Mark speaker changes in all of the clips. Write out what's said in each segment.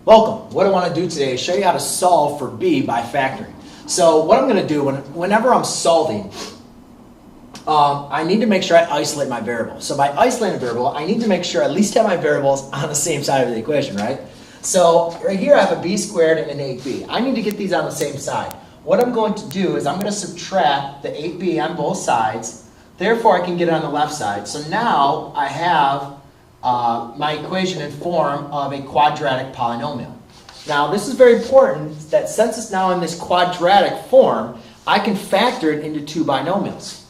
Speaker 1: Welcome. What I want to do today is show you how to solve for b by factoring. So what I'm going to do whenever I'm solving, I need to make sure I isolate my variable. So by isolating a variable, I need to make sure I at least have my variables on the same side of the equation, right? So right here I have a b squared and an 8b. I need to get these on the same side. What I'm going to do is I'm going to subtract the 8b on both sides. Therefore, I can get it on the left side. So now I have my equation in form of a quadratic polynomial. Now this is very important that since it's now in this quadratic form, I can factor it into two binomials.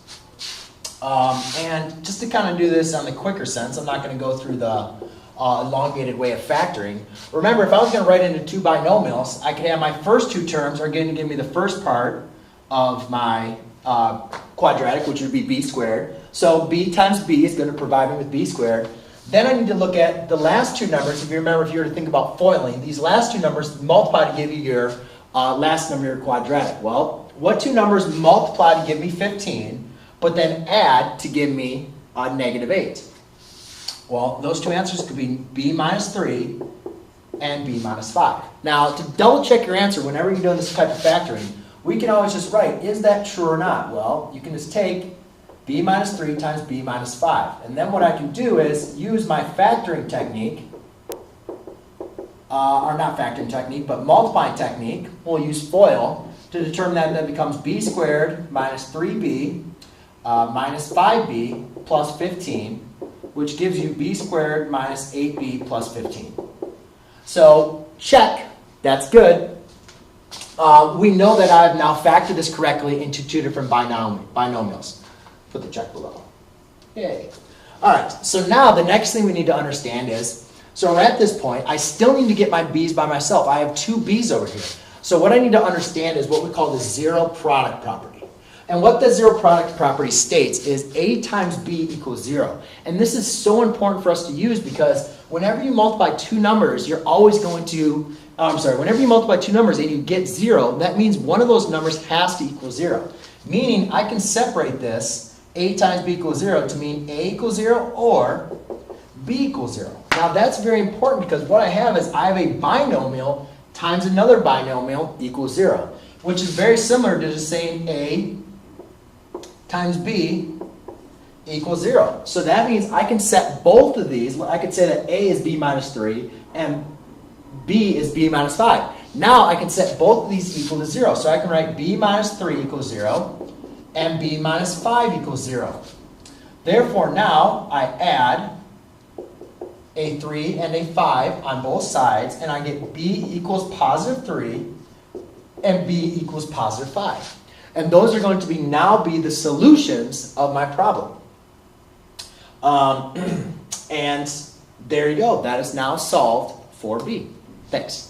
Speaker 1: And just to kind of do this on the quicker sense, I'm not going to go through the elongated way of factoring. Remember, if I was going to write it into two binomials, I could have my first two terms are going to give me the first part of my quadratic, which would be b squared. So b times b is going to provide me with b squared. Then I need to look at the last two numbers. If you remember, if you were to think about foiling, these last two numbers multiply to give you your last number of your quadratic. Well, what two numbers multiply to give me 15, but then add to give me negative 8? Well, those two answers could be b minus 3 and b minus 5. Now, to double check your answer whenever you're doing this type of factoring, we can always just write, is that true or not? Well, you can just take b minus 3 times b minus 5. And then what I can do is use my factoring technique, or not factoring technique, but multiplying technique. We'll use FOIL to determine that becomes b squared minus 3b minus 5b plus 15, which gives you b squared minus 8b plus 15. So check, that's good. We know that I've now factored this correctly into two different binomials. Put the check below. Yay. All right, so now the next thing we need to understand is, so we're at this point, I still need to get my b's by myself. I have two b's over here. So what I need to understand is what we call the zero product property. And what the zero product property states is a times b equals 0. And this is so important for us to use because whenever you multiply two numbers, you're always going to, whenever you multiply two numbers and you get 0, that means one of those numbers has to equal 0. Meaning I can separate this a times b equals 0 to mean a equals 0 or b equals 0. Now that's very important because what I have is I have a binomial times another binomial equals 0, which is very similar to just saying a times b equals 0. So that means I can set both of these. I could say that a is b minus 3 and b is b minus 5. Now I can set both of these equal to 0. So I can write b minus 3 equals 0 and b minus 5 equals 0. Therefore now I add a 3 and a 5 on both sides and I get b equals positive 3 and b equals positive 5. And those are going to now be the solutions of my problem. And there you go. That is now solved for b. Thanks.